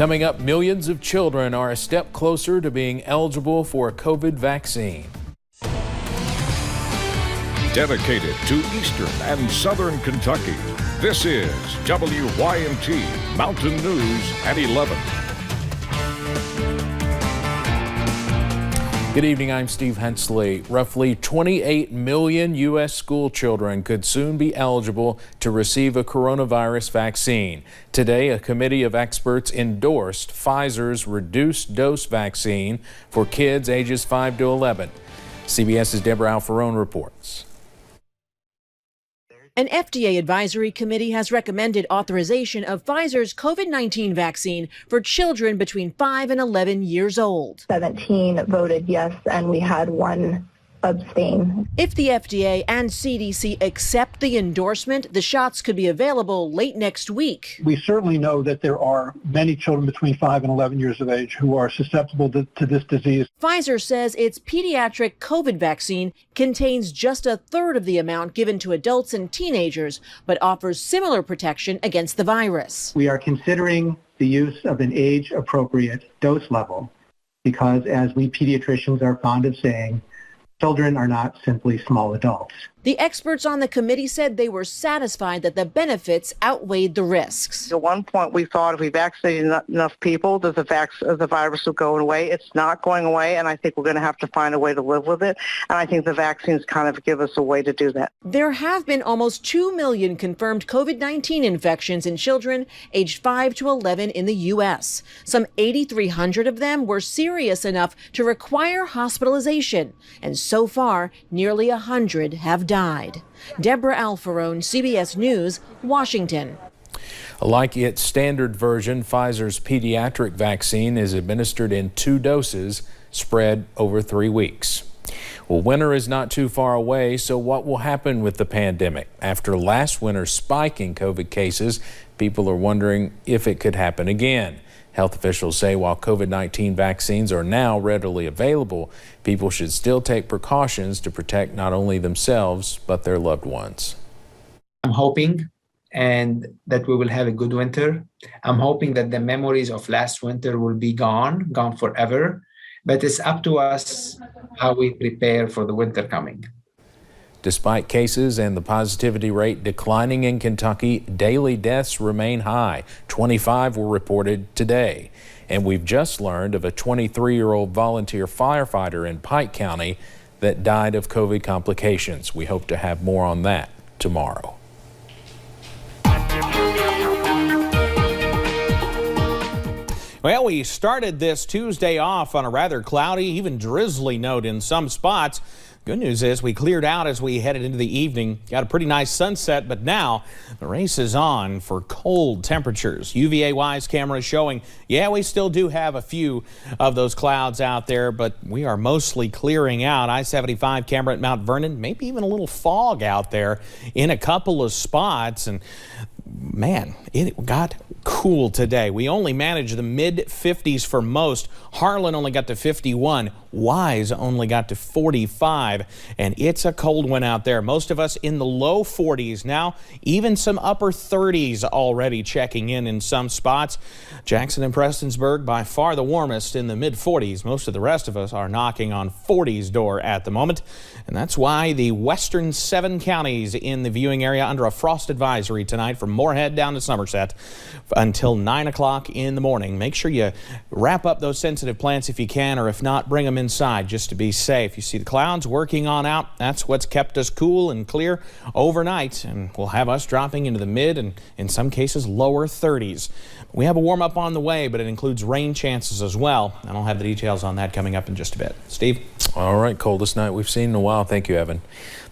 Coming up, millions of children are a step closer to being eligible for a COVID vaccine. Dedicated to Eastern and Southern Kentucky, this is WYMT Mountain News at 11. Good evening, I'm Steve Hensley. Roughly 28 million U.S. school children could soon be eligible to receive a coronavirus vaccine. Today, a committee of experts endorsed Pfizer's reduced dose vaccine for kids ages 5 to 11. CBS's Deborah Alfarone reports. An FDA advisory committee has recommended authorization of Pfizer's COVID-19 vaccine for children between 5 and 11 years old. 17 voted yes, and we had 1 abstain. If the FDA and CDC accept the endorsement, the shots could be available late next week. We certainly know that there are many children between 5 and 11 years of age who are susceptible to this disease. Pfizer says its pediatric COVID vaccine contains just a third of the amount given to adults and teenagers, but offers similar protection against the virus. We are considering the use of an age-appropriate dose level because, as we pediatricians are fond of saying, children are not simply small adults. The experts on the committee said they were satisfied that the benefits outweighed the risks. At one point, we thought if we vaccinated enough people, that the virus would go away. It's not going away, and I think we're going to have to find a way to live with it. And I think the vaccines kind of give us a way to do that. There have been almost 2 million confirmed COVID-19 infections in children aged 5 to 11 in the U.S. Some 8,300 of them were serious enough to require hospitalization, and so far, nearly 100 have died. Deborah Alfarone, CBS News, Washington. Like its standard version, Pfizer's pediatric vaccine is administered in 2 doses spread over 3 weeks. Well, winter is not too far away, so what will happen with the pandemic? After last winter's spike in COVID cases, people are wondering if it could happen again. Health officials say while COVID-19 vaccines are now readily available, people should still take precautions to protect not only themselves, but their loved ones. I'm hoping that we will have a good winter. I'm hoping that the memories of last winter will be gone forever. But it's up to us how we prepare for the winter coming. Despite cases and the positivity rate declining in Kentucky, daily deaths remain high. 25 were reported today. And we've just learned of a 23-year-old volunteer firefighter in Pike County that died of COVID complications. We hope to have more on that tomorrow. Well, we started this Tuesday off on a rather cloudy, even drizzly note in some spots. Good news is we cleared out as we headed into the evening. Got a pretty nice sunset, but now the race is on for cold temperatures. UVA-wise cameras showing, yeah, we still do have a few of those clouds out there, but we are mostly clearing out. I-75 camera at Mount Vernon, maybe even a little fog out there in a couple of spots. And man, it got cool today. We only managed the mid-50s for most. Harlan only got to 51. Wise only got to 45, and it's a cold one out there. Most of us in the low 40s now, even some upper 30s already checking in some spots. Jackson and Prestonsburg by far the warmest in the mid 40s. Most of the rest of us are knocking on 40s door at the moment, and that's why the western 7 counties in the viewing area under a frost advisory tonight from Moorhead down to Somerset until 9 o'clock in the morning. Make sure you wrap up those sensitive plants if you can, or if not, bring them inside just to be safe. You see the clouds working on out. That's what's kept us cool and clear overnight, and will have us dropping into the mid and in some cases lower 30s. We have a warm up on the way, but it includes rain chances as well, and I'll have the details on that coming up in just a bit. Steve? All right, coldest night we've seen in a while. Thank you, Evan.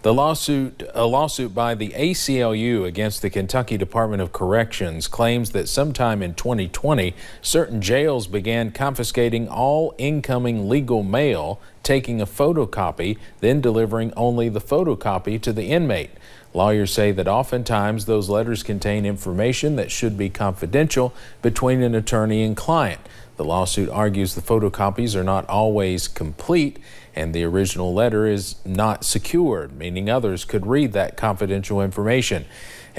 A lawsuit by the ACLU against the Kentucky Department of Corrections claims that sometime in 2020, certain jails began confiscating all incoming legal mail, taking a photocopy, then delivering only the photocopy to the inmate. Lawyers say that oftentimes those letters contain information that should be confidential between an attorney and client. The lawsuit argues the photocopies are not always complete and the original letter is not secured, meaning others could read that confidential information.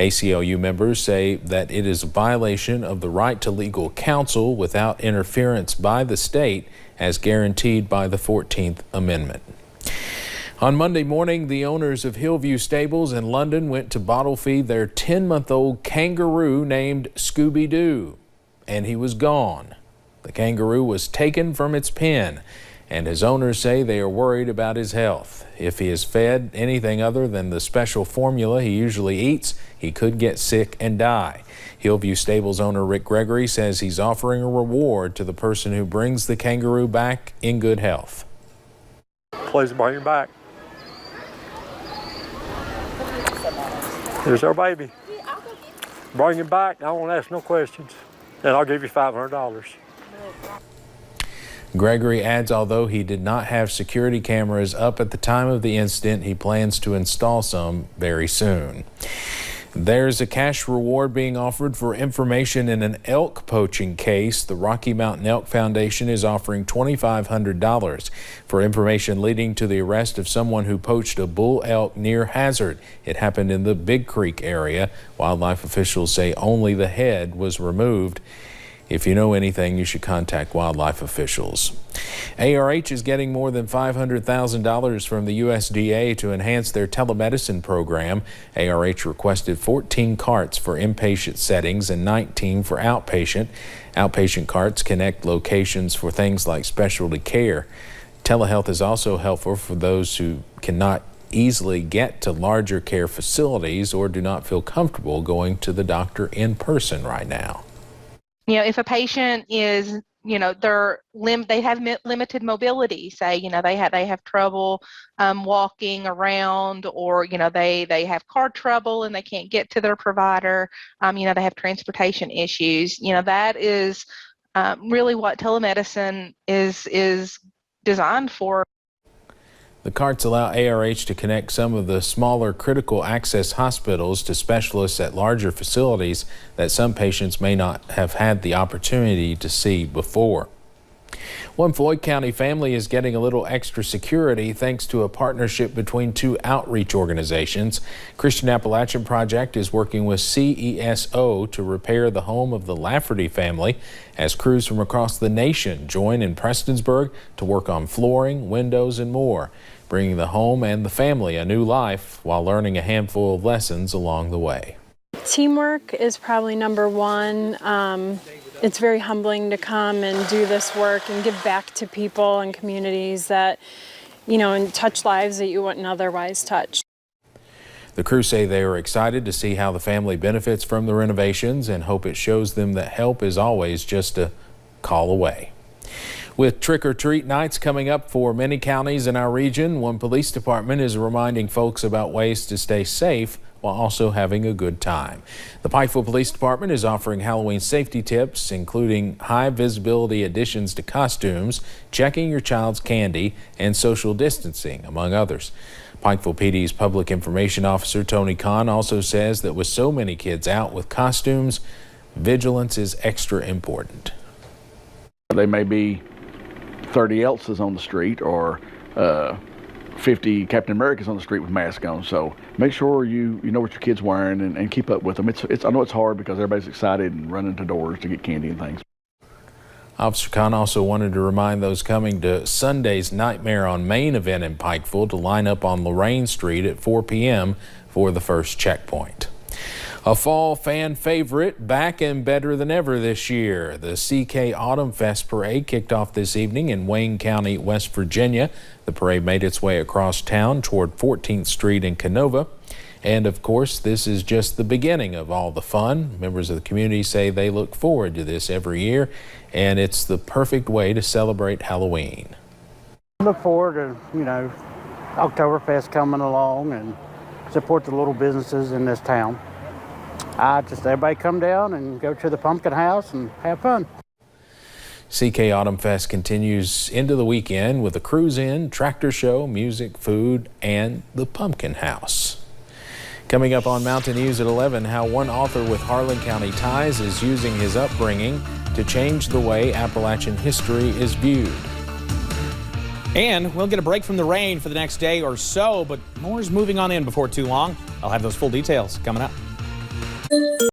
ACLU members say that it is a violation of the right to legal counsel without interference by the state as guaranteed by the 14th Amendment. On Monday morning, the owners of Hillview Stables in London went to bottle feed their 10-month-old kangaroo named Scooby-Doo, and he was gone. The kangaroo was taken from its pen, and his owners say they are worried about his health. If he is fed anything other than the special formula he usually eats, he could get sick and die. Hillview Stables owner Rick Gregory says he's offering a reward to the person who brings the kangaroo back in good health. Please bring him back. Here's our baby. Bring him back. I won't ask no questions. And I'll give you $500. Gregory adds although he did not have security cameras up at the time of the incident, he plans to install some very soon. There's a cash reward being offered for information in an elk poaching case. The Rocky Mountain Elk Foundation is offering $2,500 for information leading to the arrest of someone who poached a bull elk near Hazard. It happened in the Big Creek area. Wildlife officials say only the head was removed. If you know anything, you should contact wildlife officials. ARH is getting more than $500,000 from the USDA to enhance their telemedicine program. ARH requested 14 carts for inpatient settings and 19 for outpatient. Outpatient carts connect locations for things like specialty care. Telehealth is also helpful for those who cannot easily get to larger care facilities or do not feel comfortable going to the doctor in person right now. You know, if a patient is, they have limited mobility, say, they have trouble walking around, or, they have car trouble and they can't get to their provider, they have transportation issues, that is really what telemedicine is designed for. The carts allow ARH to connect some of the smaller critical access hospitals to specialists at larger facilities that some patients may not have had the opportunity to see before. One Floyd County family is getting a little extra security thanks to a partnership between two outreach organizations. Christian Appalachian Project is working with CESO to repair the home of the Lafferty family as crews from across the nation join in Prestonsburg to work on flooring, windows, and more, bringing the home and the family a new life while learning a handful of lessons along the way. Teamwork is probably number one. It's very humbling to come and do this work and give back to people and communities that, and touch lives that you wouldn't otherwise touch. The crew say they are excited to see how the family benefits from the renovations and hope it shows them that help is always just a call away. With trick-or-treat nights coming up for many counties in our region, one police department is reminding folks about ways to stay safe while also having a good time. The Pikeville Police Department is offering Halloween safety tips, including high visibility additions to costumes, checking your child's candy, and social distancing, among others. Pikeville PD's Public Information Officer Tony Kahn also says that with so many kids out with costumes, vigilance is extra important. They may be 30 Elsa's on the street or 50 Captain America's on the street with masks on, so make sure you know what your kid's wearing and keep up with them. I know it's hard because everybody's excited and running to doors to get candy and things. Officer Khan also wanted to remind those coming to Sunday's Nightmare on Main event in Pikeville to line up on Lorraine Street at 4 p.m. for the first checkpoint. A fall fan favorite back and better than ever this year. The CK Autumn Fest parade kicked off this evening in Wayne County, West Virginia. The parade made its way across town toward 14th Street in Canova. And of course, this is just the beginning of all the fun. Members of the community say they look forward to this every year, and it's the perfect way to celebrate Halloween. Look forward to, Oktoberfest coming along and support the little businesses in this town. Everybody come down and go to the pumpkin house and have fun. CK Autumn Fest continues into the weekend with a cruise-in, tractor show, music, food, and the pumpkin house. Coming up on Mountain News at 11, how one author with Harlan County ties is using his upbringing to change the way Appalachian history is viewed. And we'll get a break from the rain for the next day or so, but more is moving on in before too long. I'll have those full details coming up.